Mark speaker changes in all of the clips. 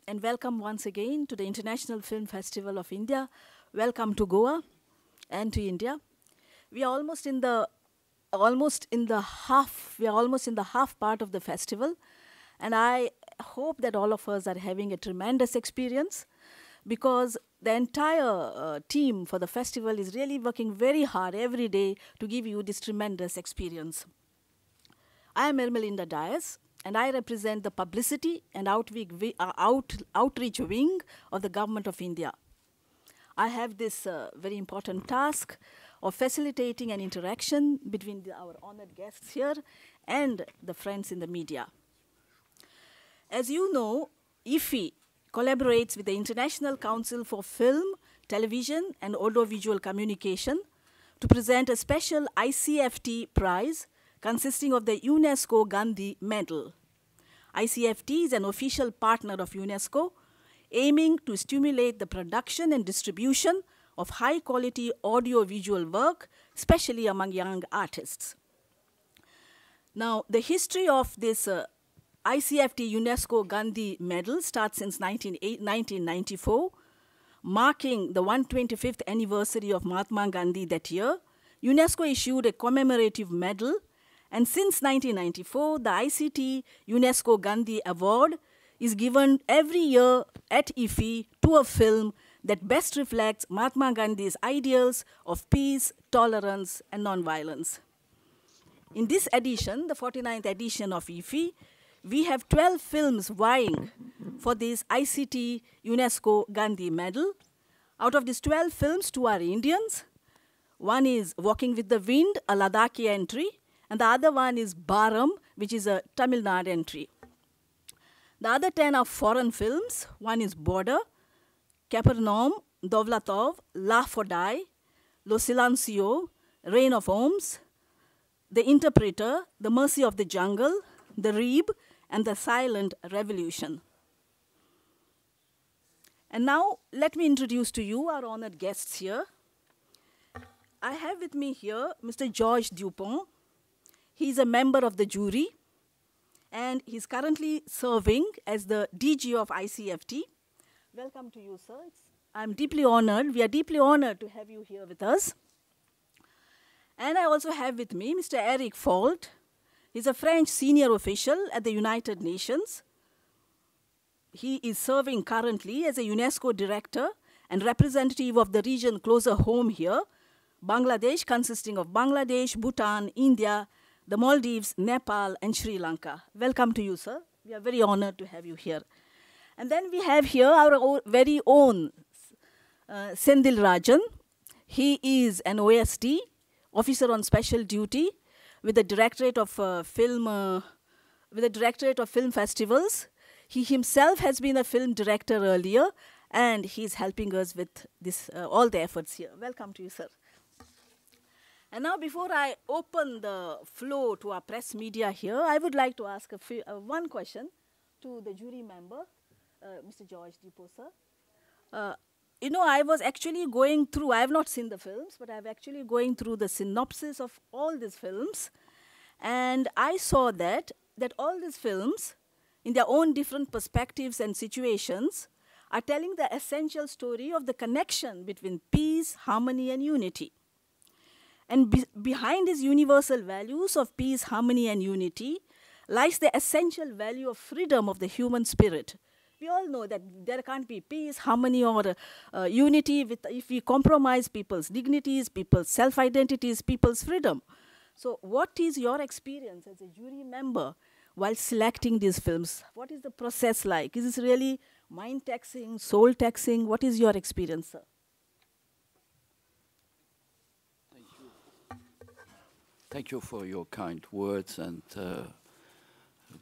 Speaker 1: and welcome once again to the International Film Festival of India. Welcome to Goa and to India. We are almost in the half part of the festival, and I hope that all of us are having a tremendous experience, because the entire team for the festival is really working very hard every day to give you this tremendous experience. I am Ermelinda Dias, and I represent the publicity and outreach wing of the Government of India. I have this very important task of facilitating an interaction between our honored guests here and the friends in the media. As you know, IFFI collaborates with the International Council for Film, Television and Audiovisual Communication to present a special ICFT prize consisting of the UNESCO Gandhi Medal. ICFT is an official partner of UNESCO, aiming to stimulate the production and distribution of high-quality audio-visual work, especially among young artists. Now, the history of this ICFT UNESCO Gandhi Medal starts since 1994, marking the 125th anniversary of Mahatma Gandhi that year. UNESCO issued a commemorative medal, and since 1994, the ICT UNESCO Gandhi Award is given every year at IFFI to a film that best reflects Mahatma Gandhi's ideals of peace, tolerance, and nonviolence. In this edition, the 49th edition of IFFI, we have 12 films vying for this ICT UNESCO Gandhi Medal. Out of these 12 films, 2 are Indians. One is Walking with the Wind, a Ladakhi entry, and the other one is Baram, which is a Tamil Nadu entry. The other 10 are foreign films. One is Border, Capernaum, Dovlatov, La Fodai, Lo Silencio, Reign of Homes, The Interpreter, The Mercy of the Jungle, The Reeb, and The Silent Revolution. And now, let me introduce to you our honored guests here. I have with me here Mr. Georges Dupont. He's a member of the jury, and he's currently serving as the DG of ICFT. Welcome to you, sir. I'm deeply honored. We are deeply honored to have you here with us. And I also have with me Mr. Eric Fault. He's a French senior official at the United Nations. He is serving currently as a UNESCO director and representative of the region closer home here, Bangladesh, consisting of Bangladesh, Bhutan, India, the Maldives, Nepal, and Sri Lanka. Welcome to you, sir. We are very honored to have you here. And then we have here our very own Sendil Rajan. He is an OSD, Officer on Special Duty, with the Directorate of Film Festivals. He himself has been a film director earlier, and he's helping us with this all the efforts here. Welcome to you, sir. And now, before I open the floor to our press media here, I would like to ask one question to the jury member, Mr. Georges Dupont, sir. You know, I was actually going through, I have not seen the films, but I'm actually going through the synopsis of all these films. And I saw that all these films, in their own different perspectives and situations, are telling the essential story of the connection between peace, harmony, and unity. And behind these universal values of peace, harmony, and unity lies the essential value of freedom of the human spirit. We all know that there can't be peace, harmony, or unity if we compromise people's dignities, people's self-identities, people's freedom. So what is your experience as a jury member while selecting these films? What is the process like? Is this really mind-taxing, soul-taxing? What is your experience, sir?
Speaker 2: Thank you for your kind words, and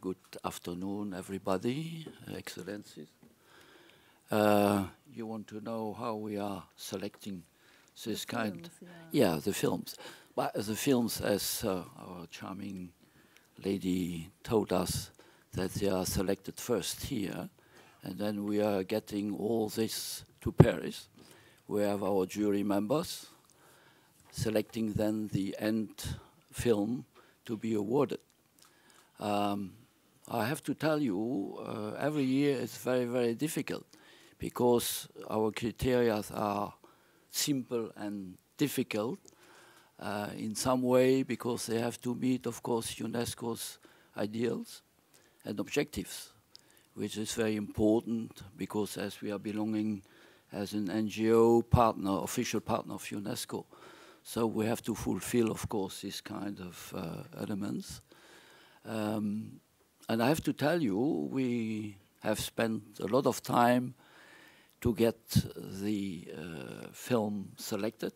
Speaker 2: good afternoon, everybody, Excellencies. You want to know how we are selecting this kind? Yeah, the films. But the films, as our charming lady told us, that they are selected first here, and then we are getting all this to Paris. We have our jury members selecting then the end film to be awarded. I have to tell you, every year it's very, very difficult because our criteria are simple and difficult in some way because they have to meet, of course, UNESCO's ideals and objectives, which is very important because as we are belonging as an NGO partner, official partner of UNESCO, so we have to fulfill, of course, these kind of elements. And I have to tell you, we have spent a lot of time to get the film selected,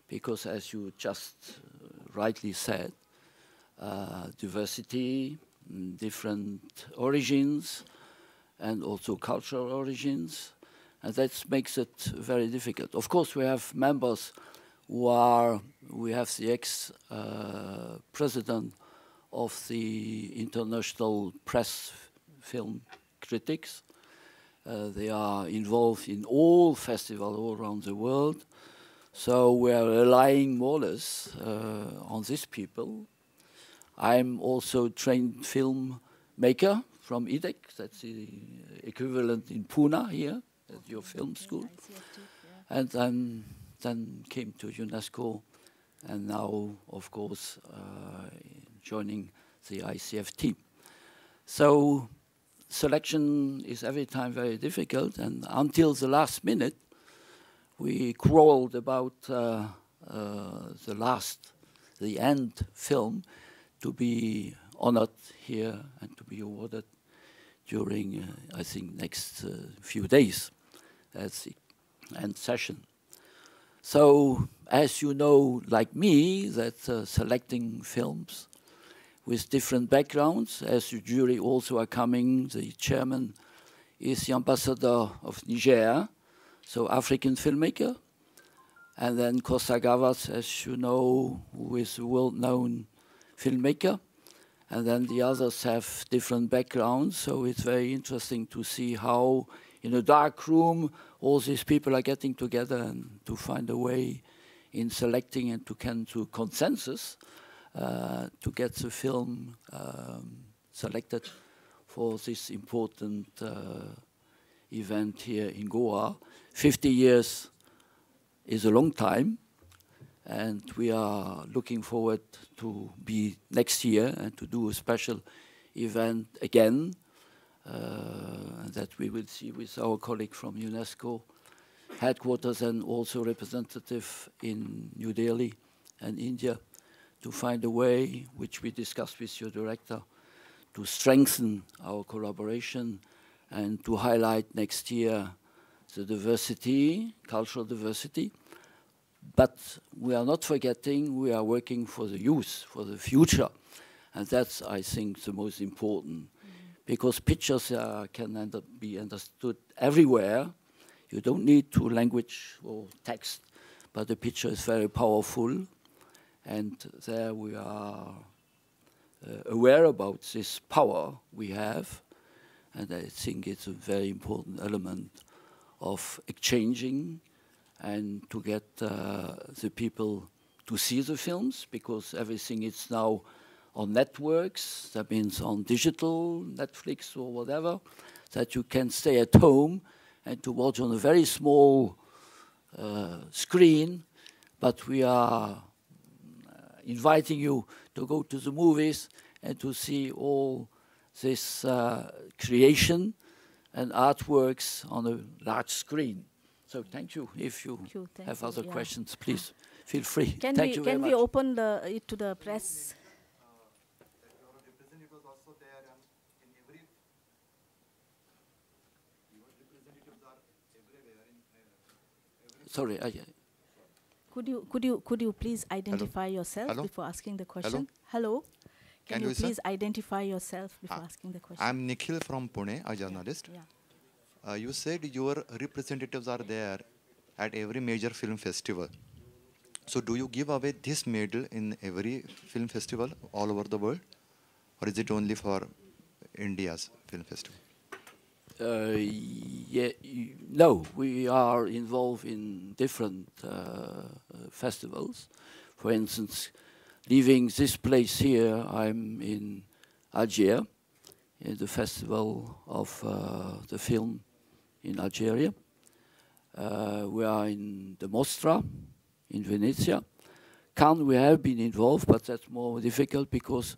Speaker 2: because as you just rightly said, diversity, different origins, and also cultural origins, and that makes it very difficult. Of course, we have members who are, we have the ex-president of the International Press Film Critics. They are involved in all festivals all around the world. So we are relying more or less on these people. I'm also a trained filmmaker from IDEC, that's the equivalent in Pune here, at your film school.
Speaker 1: ICFT, yeah.
Speaker 2: And then came to UNESCO, and now, of course, joining the ICFT. So selection is every time very difficult, and until the last minute, we crawled about the end film to be honored here and to be awarded during, I think, next few days as the end session. So, as you know, like me, that selecting films with different backgrounds, as the jury also are coming, the chairman is the ambassador of Niger, so African filmmaker, and then Costa Gavras, as you know, who is a world-known filmmaker, and then the others have different backgrounds, so it's very interesting to see how, in a dark room, all these people are getting together and to find a way in selecting and to come to consensus to get the film selected for this important event here in Goa. 50 years is a long time, and we are looking forward to be next year and to do a special event again that we will see with our colleague from UNESCO headquarters and also representative in New Delhi and India, to find a way, which we discussed with your director, to strengthen our collaboration and to highlight next year the diversity, cultural diversity. But we are not forgetting, we are working for the youth, for the future. And that's, I think, the most important. Because pictures can be understood everywhere. You don't need to language or text, but the picture is very powerful. And there we are aware about this power we have. And I think it's a very important element of exchanging and to get the people to see the films, because everything is now on networks, that means on digital, Netflix or whatever, that you can stay at home and to watch on a very small screen, but we are inviting you to go to the movies and to see all this creation and artworks on a large screen. So thank you. If you have other questions, please feel free.
Speaker 1: Can
Speaker 2: Thank you very much.
Speaker 1: Can we open it to the press?
Speaker 3: Your representatives also there, and in every your representatives are everywhere in every.
Speaker 2: Sorry,
Speaker 1: Could you please identify yourself
Speaker 3: Hello?
Speaker 1: before asking the question? Hello. Can you please identify yourself before asking the question?
Speaker 3: I'm Nikhil from Pune, a journalist.
Speaker 1: Yeah.
Speaker 3: You said your representatives are there at every major film festival. So do you give away this medal in every film festival all over the world? Or is it only for India's film festival?
Speaker 2: No, we are involved in different festivals. For instance, leaving this place here, I'm in Algiers, in the festival of the film in Algeria. We are in the Mostra in Venezia. Cannes, we have been involved, but that's more difficult because,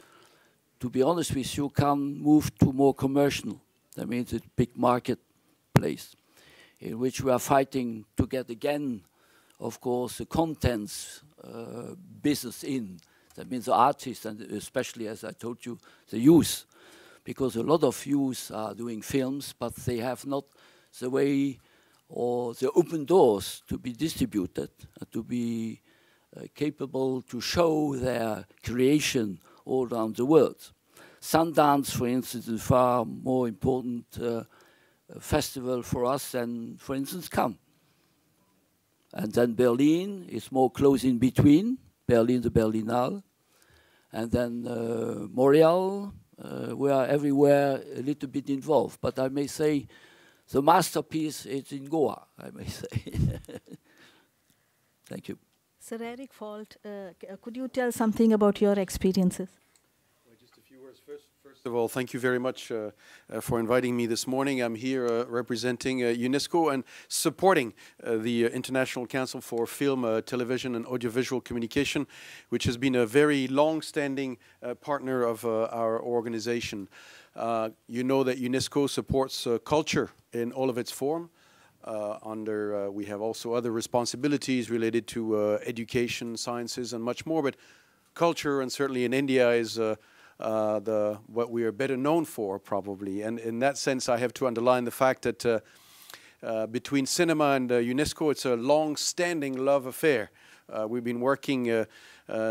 Speaker 2: to be honest with you, Cannes moved to more commercial. That means a big marketplace in which we are fighting to get again, of course, the contents business in. That means the artists and especially, as I told you, the youth. Because a lot of youth are doing films, but they have not the way or the open doors to be distributed, to be capable to show their creation all around the world. Sundance, for instance, is far more important festival for us than, for instance, Cannes. And then Berlin is more close in between, Berlin, the Berlinale. And then Montreal, we are everywhere a little bit involved. But I may say the masterpiece is in Goa, I may say. Thank you.
Speaker 1: Sir Eric Fault, could you tell something about your experiences?
Speaker 4: Well, just a few words. First of all, thank you very much for inviting me this morning. I'm here representing UNESCO and supporting the International Council for Film, Television and Audiovisual Communication, which has been a very long-standing partner of our organization. You know that UNESCO supports culture in all of its form. We have also other responsibilities related to education, sciences, and much more. But culture, and certainly in India, is what we are better known for, probably. And in that sense, I have to underline the fact that between cinema and UNESCO, it's a long-standing love affair. We've been working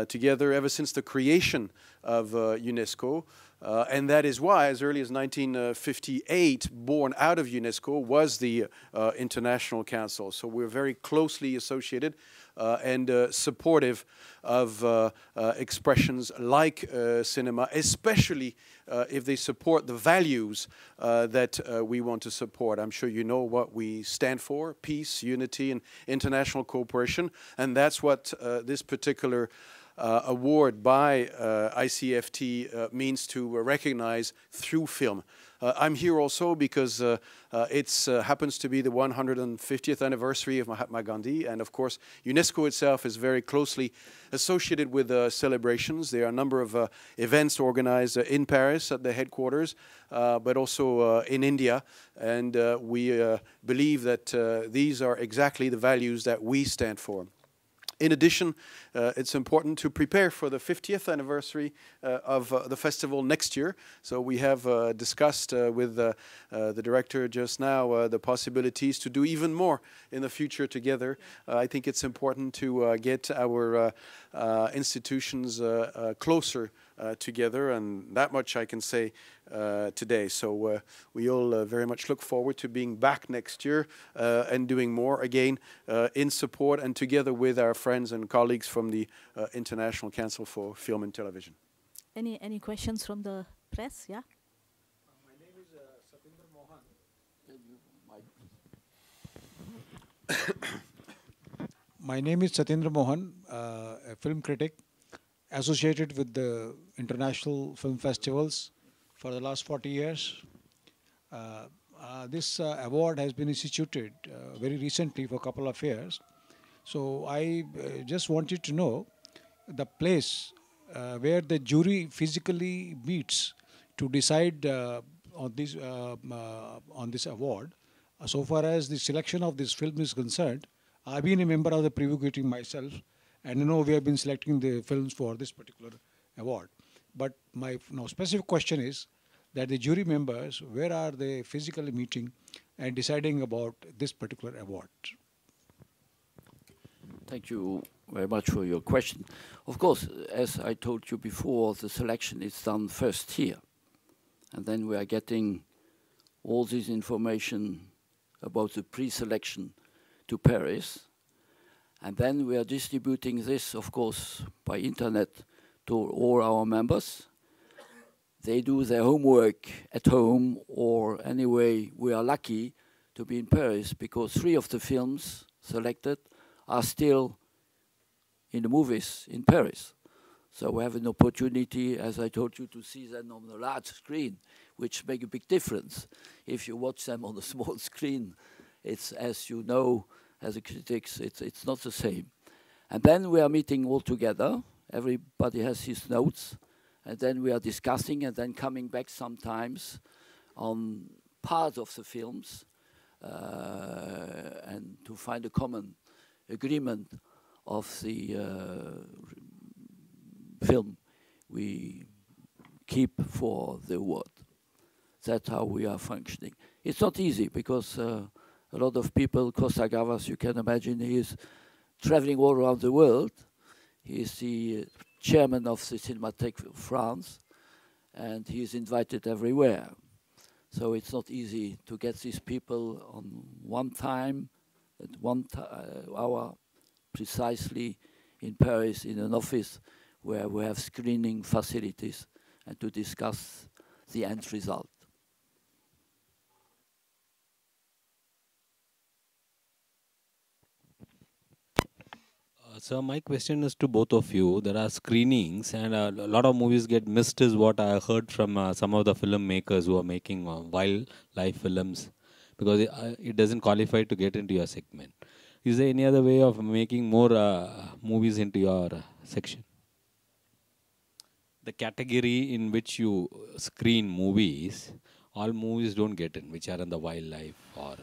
Speaker 4: together ever since the creation of UNESCO. And that is why, as early as 1958, born out of UNESCO was the International Council. So we're very closely associated and supportive of expressions like cinema, especially if they support the values that we want to support. I'm sure you know what we stand for: peace, unity, and international cooperation. And that's what this particular award by ICFT means to recognize through film. I'm here also because it happens to be the 150th anniversary of Mahatma Gandhi, and of course UNESCO itself is very closely associated with celebrations. There are a number of events organized in Paris at the headquarters, but also in India, and we believe that these are exactly the values that we stand for. In addition, it's important to prepare for the 50th anniversary of the festival next year. So we have discussed with the director just now the possibilities to do even more in the future together. I think it's important to get our institutions closer together, and that much I can say today. So we all very much look forward to being back next year and doing more again in support and together with our friends and colleagues from the International Council for Film and Television.
Speaker 1: Any questions from the press? Yeah.
Speaker 5: My name is Satindra Mohan. My name is Satindra Mohan, a film critic associated with the international film festivals for the last 40 years. This award has been instituted very recently for a couple of years. So I just wanted to know the place where the jury physically meets to decide on this award. So far as the selection of this film is concerned, I've been a member of the preview committee myself, and you know we have been selecting the films for this particular award. But my specific question is that the jury members, where are they physically meeting and deciding about this particular award?
Speaker 2: Thank you very much for your question. Of course, as I told you before, the selection is done first here. And then we are getting all this information about the pre-selection to Paris. And then we are distributing this, of course, by internet to all our members. They do their homework at home, or anyway, we are lucky to be in Paris because 3 of the films selected are still in the movies in Paris. So we have an opportunity, as I told you, to see them on the large screen, which make a big difference. If you watch them on a small screen, it's, as you know, as a critics, it's not the same. And then we are meeting all together. Everybody has his notes. And then we are discussing and then coming back sometimes on part of the films and to find a common agreement of the film we keep for the award. That's how we are functioning. It's not easy because a lot of people, Costa Gavras, you can imagine, he is traveling all around the world. He is the chairman of the Cinémathèque of France, and he is invited everywhere. So it's not easy to get these people on one time, at one hour, precisely in Paris, in an office where we have screening facilities, and to discuss the end result.
Speaker 6: So my question is to both of you. There are screenings, and a lot of movies get missed, is what I heard from some of the filmmakers who are making wildlife films, because it doesn't qualify to get into your segment. Is there any other way of making more movies into your section? The category in which you screen movies, all movies don't get in, which are in the wildlife or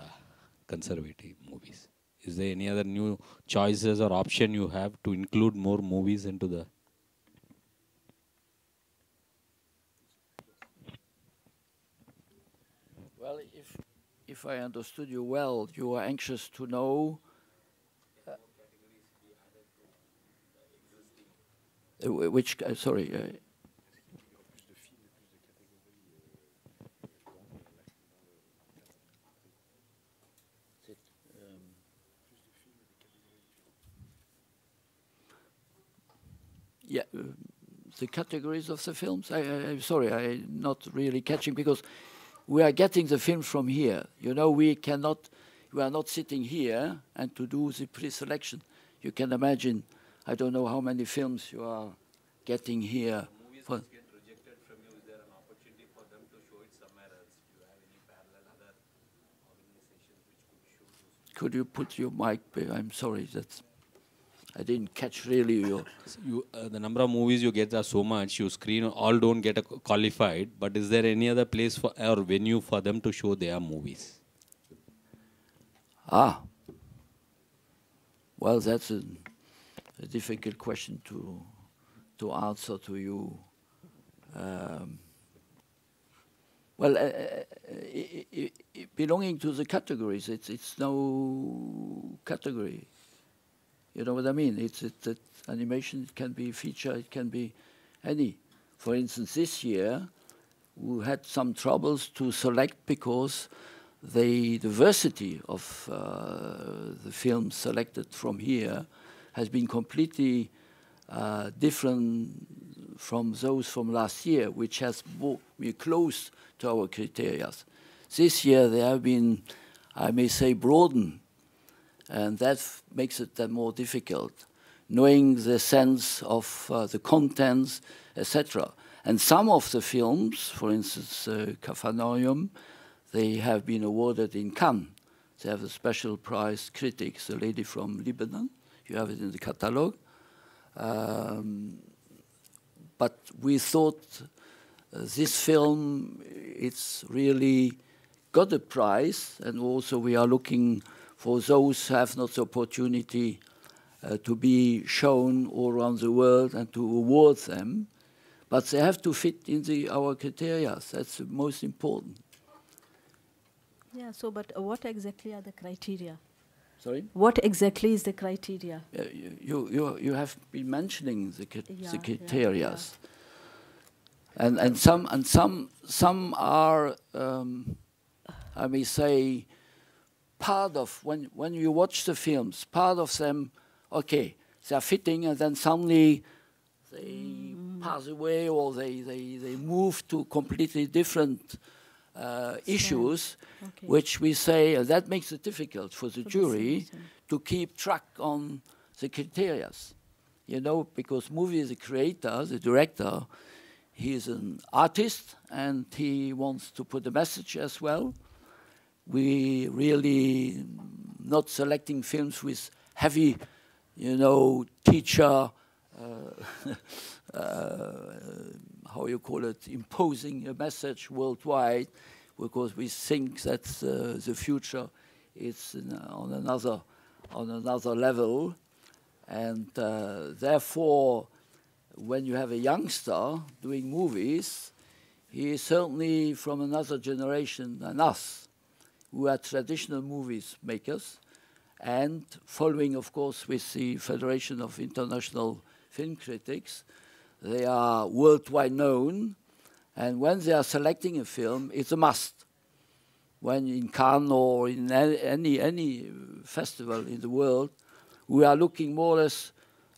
Speaker 6: conservative movies. Is there any other new choices or option you have to include more movies into the?
Speaker 2: Well, if I understood you well, you are anxious to know which, sorry. Yeah, the categories of the films. I'm sorry, I'm not really catching, because we are getting the film from here. You know, we are not sitting here and to do the pre-selection. You can imagine, I don't know how many films you are getting here.
Speaker 6: Movies which get rejected from you, is there an opportunity for them to show it somewhere else? Do you have any parallel other organizations which could show those?
Speaker 2: Could you put your mic? I'm sorry, I didn't catch really your.
Speaker 6: The number of movies you get are so much, you screen, all don't get qualified, but is there any other place for or venue for them to show their movies?
Speaker 2: Well, that's a difficult question to answer to you. Belonging to the categories, it's no category. You know what I mean? It's animation, it can be feature, it can be any. For instance, this year, we had some troubles to select because the diversity of the films selected from here has been completely different from those from last year, which has we're close to our criteria. This year, they have been, I may say, broadened. And that makes it then more difficult, knowing the sense of the contents, etc. And some of the films, for instance, Capharnaüm, they have been awarded in Cannes. They have a special prize, critics, a lady from Lebanon. You have it in the catalogue. But we thought this film, it's really got a prize, and also we are looking for those who have not the opportunity to be shown all around the world and to award them. But they have to fit in our criteria. That's the most important.
Speaker 1: Yeah, so but what exactly are the criteria?
Speaker 2: Sorry?
Speaker 1: What exactly is the criteria?
Speaker 2: You have been mentioning the criteria.
Speaker 1: Yeah.
Speaker 2: And some are, I may say, part of, when you watch the films, part of them, okay, they are fitting, and then suddenly they pass away, or they move to completely different issues, okay, which we say, that makes it difficult for the jury to keep track on the criteria. You know, because movie, the creator, the director, He's an artist and he wants to put a message as well. We really not selecting films with heavy, you know, teacher, how you call it, imposing a message worldwide, because we think that the future is on another level, and therefore, when you have a youngster doing movies, he is certainly from another generation than us, who are traditional movies makers, and following, of course, with the Federation of International Film Critics. They are worldwide known, and when they are selecting a film, it's a must. When in Cannes or in any festival in the world, we are looking more or less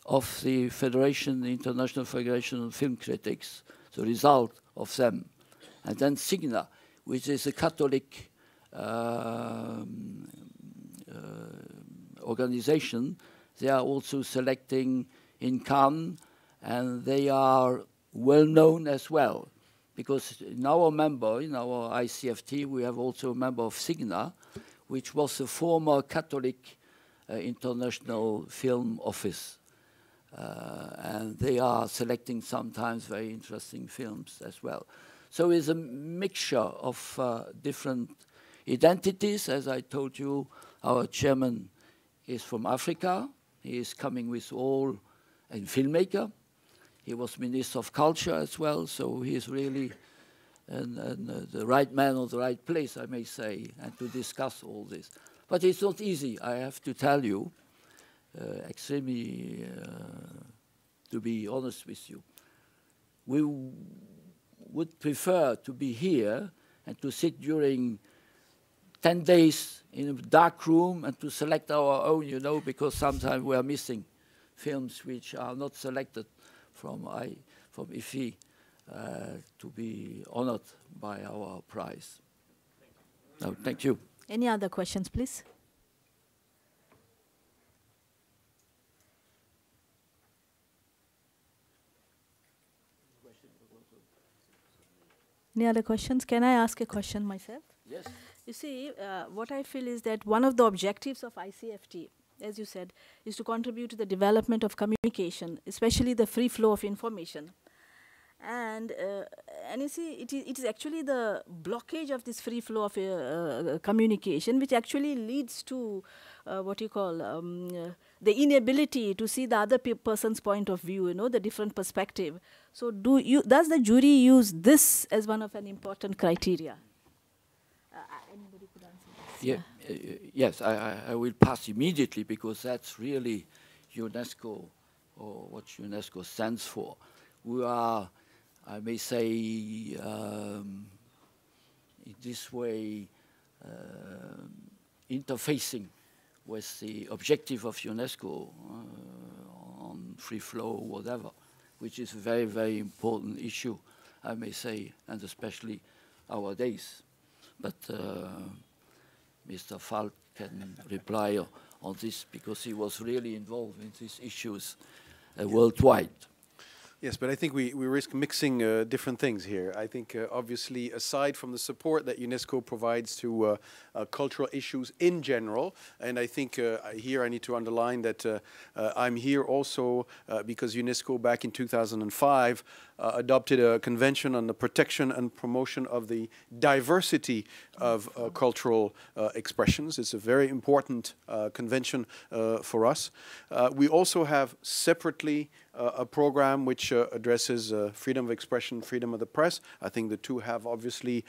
Speaker 2: of the Federation, the International Federation of Film Critics, the result of them. And then Signa, which is a Catholic organization, they are also selecting in Cannes, and they are well known as well. Because in our ICFT, we have also a member of Signa, which was a former Catholic international film office. And they are selecting sometimes very interesting films as well. So it's a mixture of different identities. As I told you, our chairman is from Africa. He is coming with all a filmmaker. He was Minister of Culture as well, so he is really the right man or the right place, I may say, and to discuss all this. But it's not easy, I have to tell you, extremely, to be honest with you. We would prefer to be here and to sit during 10 days in a dark room and to select our own, you know, because sometimes we are missing films which are not selected from IFI to be honored by our prize. No, thank you.
Speaker 1: Any other questions, please? Any other questions? Can I ask a question myself?
Speaker 2: Yes.
Speaker 1: You see, what I feel is that one of the objectives of ICFT, as you said, is to contribute to the development of communication, especially the free flow of information. And you see, it is actually the blockage of this free flow of communication which actually leads to what you call the inability to see the other person's point of view, you know, the different perspective. So does the jury use this as one of an important criteria? Anybody could answer this?
Speaker 2: Yeah. Yes, I will pass immediately because that's really UNESCO, or what UNESCO stands for. We are, I may say, in this way, interfacing with the objective of UNESCO on free flow, whatever, which is a very, very important issue, I may say, and especially nowadays. But Mr. Falk can reply on this because he was really involved in these issues worldwide.
Speaker 4: Yes, but I think we risk mixing different things here. I think obviously, aside from the support that UNESCO provides to cultural issues in general, and I think here I need to underline that I'm here also because UNESCO back in 2005 adopted a convention on the protection and promotion of the diversity of cultural expressions. It's a very important convention for us. We also have separately a program which addresses freedom of expression, freedom of the press. I think the two have obviously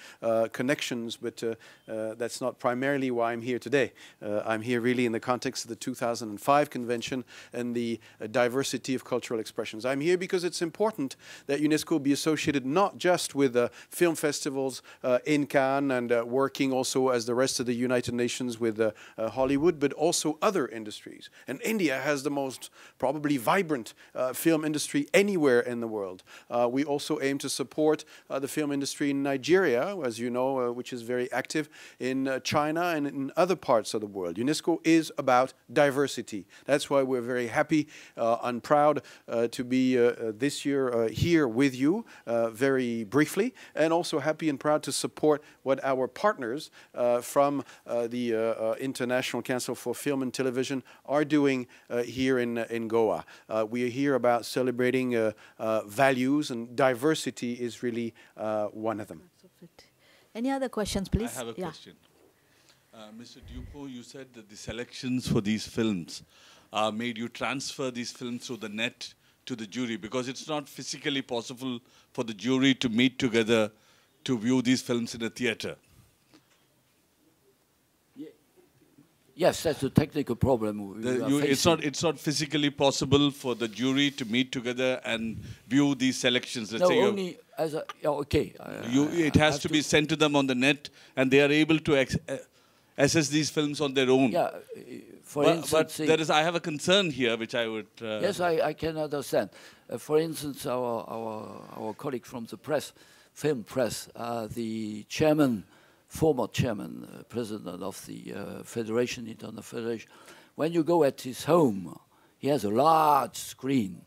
Speaker 4: connections, but that's not primarily why I'm here today. I'm here really in the context of the 2005 convention and the diversity of cultural expressions. I'm here because it's important that UNESCO be associated not just with film festivals in Cannes and working also as the rest of the United Nations with Hollywood, but also other industries. And India has the most probably vibrant film industry anywhere anywhere in the world. We also aim to support the film industry in Nigeria, as you know, which is very active, in China and in other parts of the world. UNESCO is about diversity. That's why we're very happy and proud to be this year here with you very briefly, and also happy and proud to support what our partners from the International Council for Film and Television are doing here in Goa. We are here about celebrating values, and diversity is really one of them.
Speaker 1: Any other questions, please?
Speaker 7: I have a question. Mr. Dupo, you said that the selections for these films made you transfer these films through the net to the jury, because it's not physically possible for the jury to meet together to view these films in a theater.
Speaker 2: Yes, that's a technical problem.
Speaker 7: It's not physically possible for the jury to meet together and view these selections. Let's say
Speaker 2: only as a okay.
Speaker 7: It has to be sent to them on the net, and they are able to assess these films on their own.
Speaker 2: Yeah, for instance,
Speaker 7: but I have a concern here, which I would.
Speaker 2: Yes, I can understand. For instance, our colleague from the press, film press, the chairman. Former chairman, president of the Federation, International Federation, when you go at his home, he has a large screen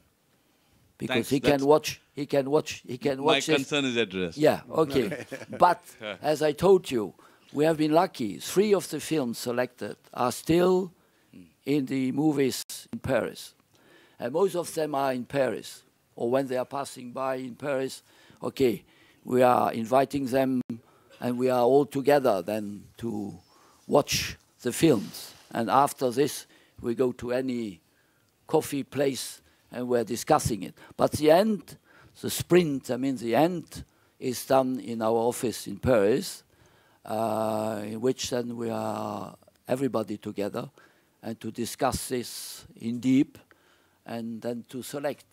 Speaker 2: because he can watch.
Speaker 7: My concern is addressed.
Speaker 2: Yeah, okay. But as I told you, we have been lucky. 3 of the films selected are still in the movies in Paris, and most of them are in Paris, or when they are passing by in Paris. Okay, we are inviting them. And we are all together then to watch the films. And after this, we go to any coffee place and we're discussing it. But the end, the sprint, the end is done in our office in Paris, in which then we are everybody together and to discuss this in deep and then to select.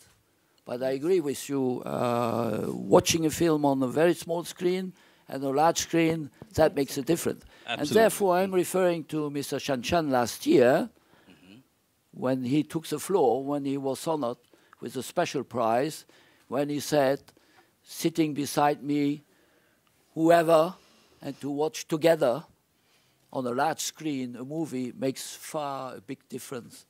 Speaker 2: But I agree with you, watching a film on a very small screen and a large screen, that makes a difference.
Speaker 7: Absolutely.
Speaker 2: And therefore, I'm referring to Mr. Shanchan last year, when he took the floor, when he was honored with a special prize, when he said, sitting beside me, whoever, and to watch together on a large screen a movie makes far a big difference.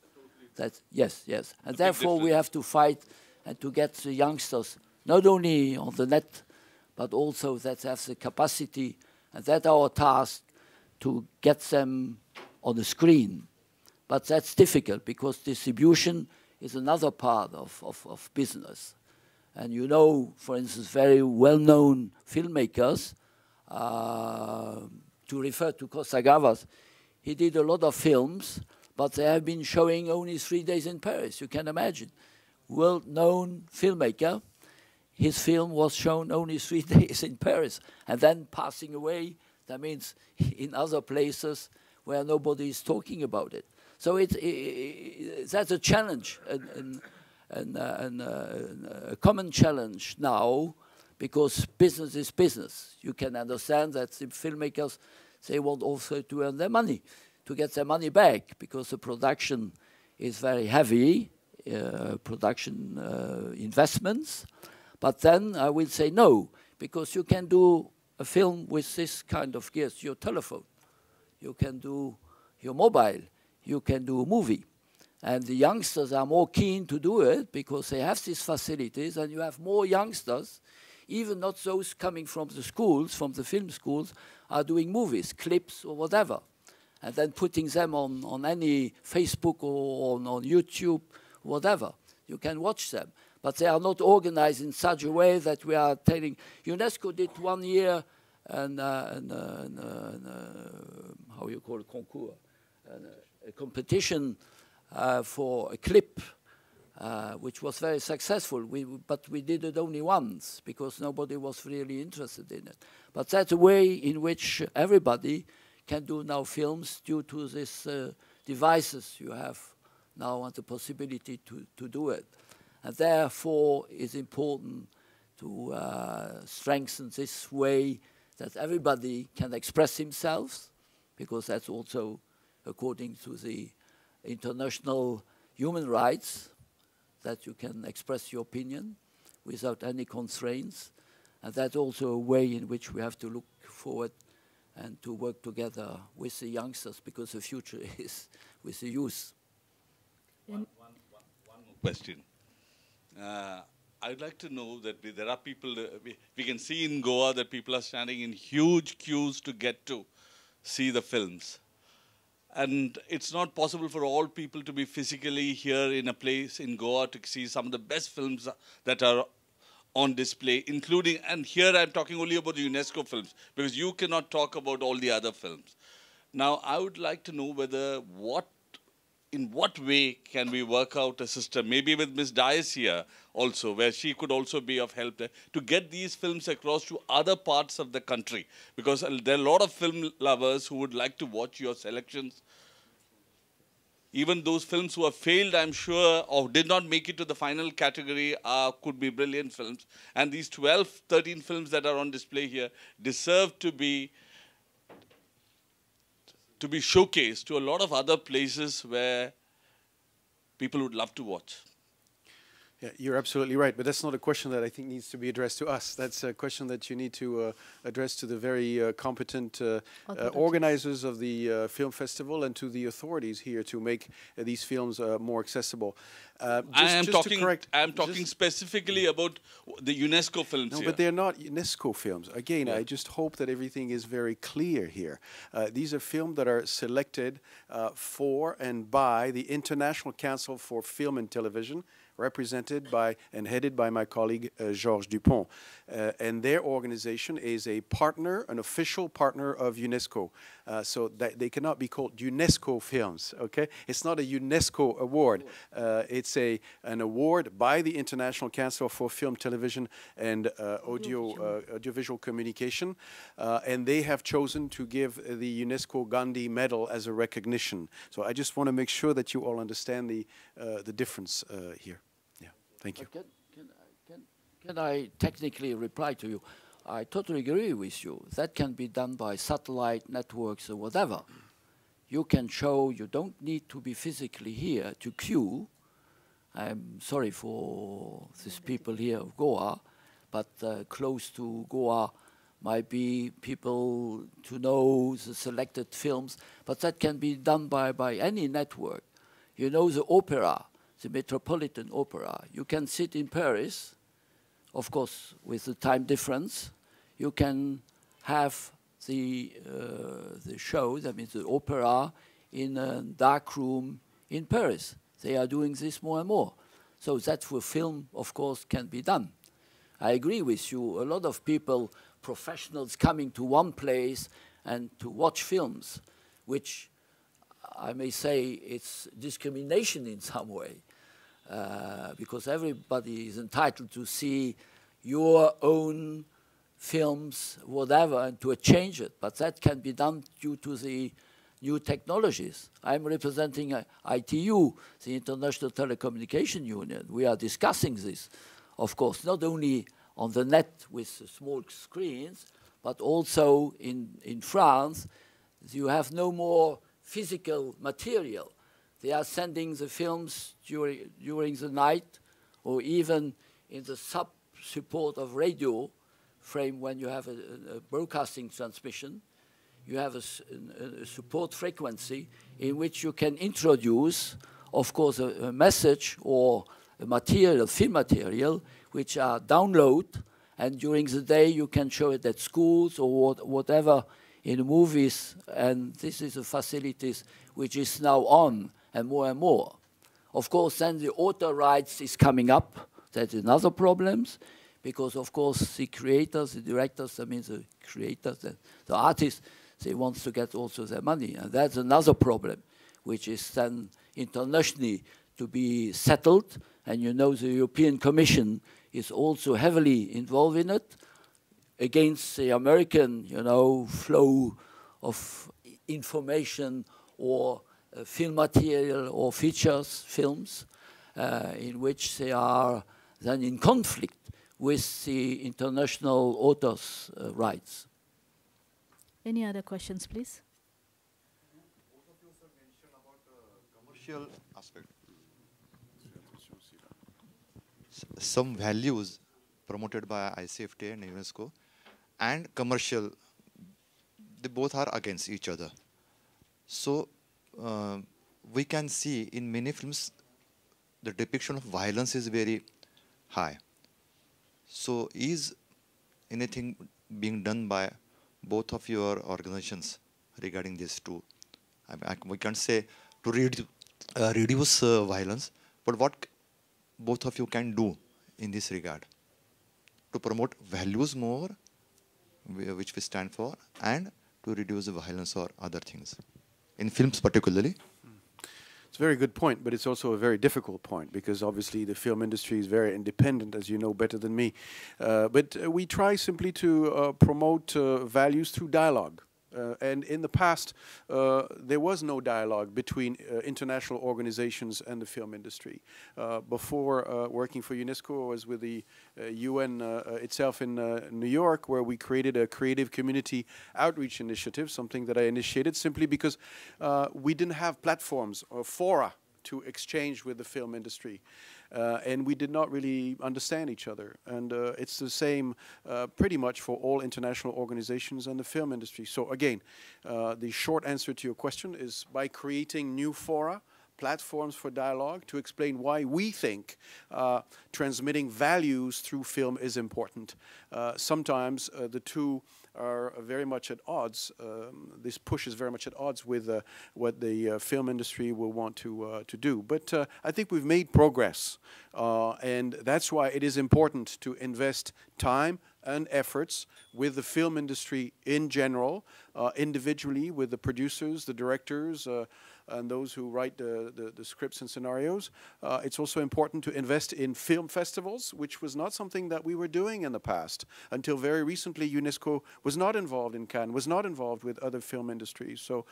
Speaker 2: That, yes. And therefore, we have to fight and to get the youngsters, not only on the net, but also that have the capacity, and that's our task, to get them on the screen. But that's difficult, because distribution is another part of business. And you know, for instance, very well-known filmmakers, to refer to Kosagavas, he did a lot of films, but they have been showing only 3 days in Paris, you can imagine. Well-known filmmaker, his film was shown only 3 days in Paris, and then passing away. That means in other places where nobody is talking about it. So that's a challenge, and a common challenge now, because business is business. You can understand that the filmmakers, they want also to earn their money, to get their money back, because the production is very heavy, production investments. But then I will say no, because you can do a film with this kind of gears, your telephone. You can do your mobile. You can do a movie. And the youngsters are more keen to do it because they have these facilities, and you have more youngsters, even not those coming from the schools, from the film schools, are doing movies, clips or whatever. And then putting them on any Facebook or on YouTube, whatever. You can watch them. But they are not organized in such a way that we are telling. UNESCO did 1 year how you call it, concours, a competition for a clip, which was very successful. But we did it only once because nobody was really interested in it. But that's a way in which everybody can do now films due to these devices you have now and the possibility to do it. And therefore, it's important to strengthen this way that everybody can express themselves, because that's also according to the international human rights, that you can express your opinion. without any constraints. And that's also a way in which we have to look forward and to work together with the youngsters, because the future is with the youth.
Speaker 7: One more question. I'd like to know that there are people, we can see in Goa that people are standing in huge queues to get to see the films. And it's not possible for all people to be physically here in a place in Goa to see some of the best films that are on display, including, and here I'm talking only about the UNESCO films, because you cannot talk about all the other films. Now, I would like to know whether in what way can we work out a system, maybe with Ms. Dias here also, where she could also be of help there, to get these films across to other parts of the country, because there are a lot of film lovers who would like to watch your selections. Even those films who have failed, I'm sure, or did not make it to the final category could be brilliant films. And these 12, 13 films that are on display here deserve to be showcased to a lot of other places where people would love to watch.
Speaker 4: Yeah, you're absolutely right, but that's not a question that I think needs to be addressed to us. That's a question that you need to address to the very competent organizers of the film festival and to the authorities here to make these films more accessible.
Speaker 7: I'm talking specifically about the UNESCO films
Speaker 4: No,
Speaker 7: here.
Speaker 4: but they're not UNESCO films. Again, I just hope that everything is very clear here. These are films that are selected for and by the International Council for Film and Television, represented by and headed by my colleague Georges Dupont. And their organization is a partner, an official partner of UNESCO. So that they cannot be called UNESCO films, okay? It's not a UNESCO award. It's an award by the International Council for Film, Television, and Audiovisual Communication. And they have chosen to give the UNESCO Gandhi Medal as a recognition. So I just want to make sure that you all understand the difference here. Yeah, thank you.
Speaker 2: Can I technically reply to you? I totally agree with you. That can be done by satellite networks or whatever. You can show, you don't need to be physically here to queue. I'm sorry for these people here of Goa, but close to Goa might be people to know the selected films, but that can be done by any network. You know the opera, the Metropolitan Opera. You can sit in Paris, of course, with the time difference. You can have the show, that means the opera, in a dark room in Paris. They are doing this more and more. So that for film, of course, can be done. I agree with you. A lot of people, professionals coming to one place and to watch films, which I may say it's discrimination in some way, because everybody is entitled to see your own films, whatever, and to change it. But that can be done due to the new technologies. I'm representing ITU, the International Telecommunication Union. We are discussing this, of course, not only on the net with small screens, but also in France. You have no more physical material. They are sending the films during the night, or even in the support of radio frame. When you have a broadcasting transmission, you have a support frequency in which you can introduce, of course, a message or a material, film material, which are download, and during the day you can show it at schools or whatever in movies, and this is a facilities which is now on and more. Of course, then the author rights is coming up. That's another problem, because of course the creators, the directors, that means the creators, the artists, they want to get also their money, and that's another problem, which is then internationally to be settled. And you know the European Commission is also heavily involved in it, against the American, flow of information or film material or features, films, in which they are then in conflict with the international authors' rights.
Speaker 1: Any other questions, please?
Speaker 3: Both of you also mentioned about the commercial aspect. Some values promoted by ICFT and UNESCO, and commercial, they both are against each other. So we can see in many films the depiction of violence is very high. So is anything being done by both of your organizations regarding these two? We can't say to reduce violence, but what both of you can do in this regard to promote values more, which we stand for, and to reduce the violence or other things, in films particularly?
Speaker 4: It's a very good point, but it's also a very difficult point because obviously the film industry is very independent, as you know better than me. But we try simply to promote values through dialogue. And in the past, there was no dialogue between international organizations and the film industry. Before working for UNESCO, I was with the UN itself in New York, where we created a creative community outreach initiative, something that I initiated simply because we didn't have platforms or fora to exchange with the film industry. And we did not really understand each other. And it's the same pretty much for all international organizations and the film industry. So again, the short answer to your question is by creating new fora, platforms for dialogue to explain why we think transmitting values through film is important. Sometimes the two are very much at odds. This push is very much at odds with what the film industry will want to do. But I think we've made progress, and that's why it is important to invest time and efforts with the film industry in general, individually with the producers, the directors, and those who write the scripts and scenarios. It's also important to invest in film festivals, which was not something that we were doing in the past. Until very recently, UNESCO was not involved in Cannes, was not involved with other film industries. So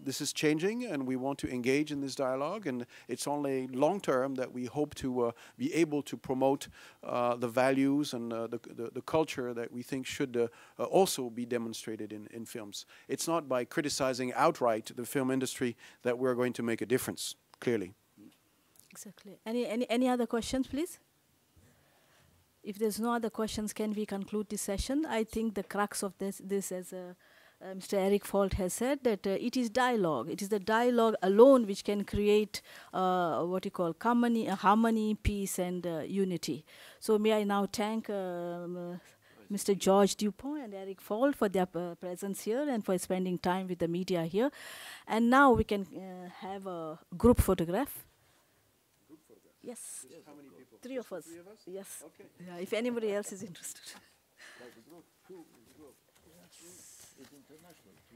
Speaker 4: this is changing, and we want to engage in this dialogue, and it's only long term that we hope to be able to promote the values and the culture that we think should also be demonstrated in films. It's not by criticizing outright the film industry that we're going to make a difference, clearly.
Speaker 1: Exactly. Any other questions, please? If there's no other questions, can we conclude this session? I think the crux of this as Mr. Eric Falt has said, that it is dialogue. It is the dialogue alone which can create what you call harmony, peace, and unity. So may I now thank Mr. George Dupont and Eric Falt for their presence here and for spending time with the media here. And now we can have a group photograph. Group photograph? Yes. How many people? Three of us. Yes. Okay. Yeah, if anybody else is interested. Like the group? Who is the group? Yes. It's international.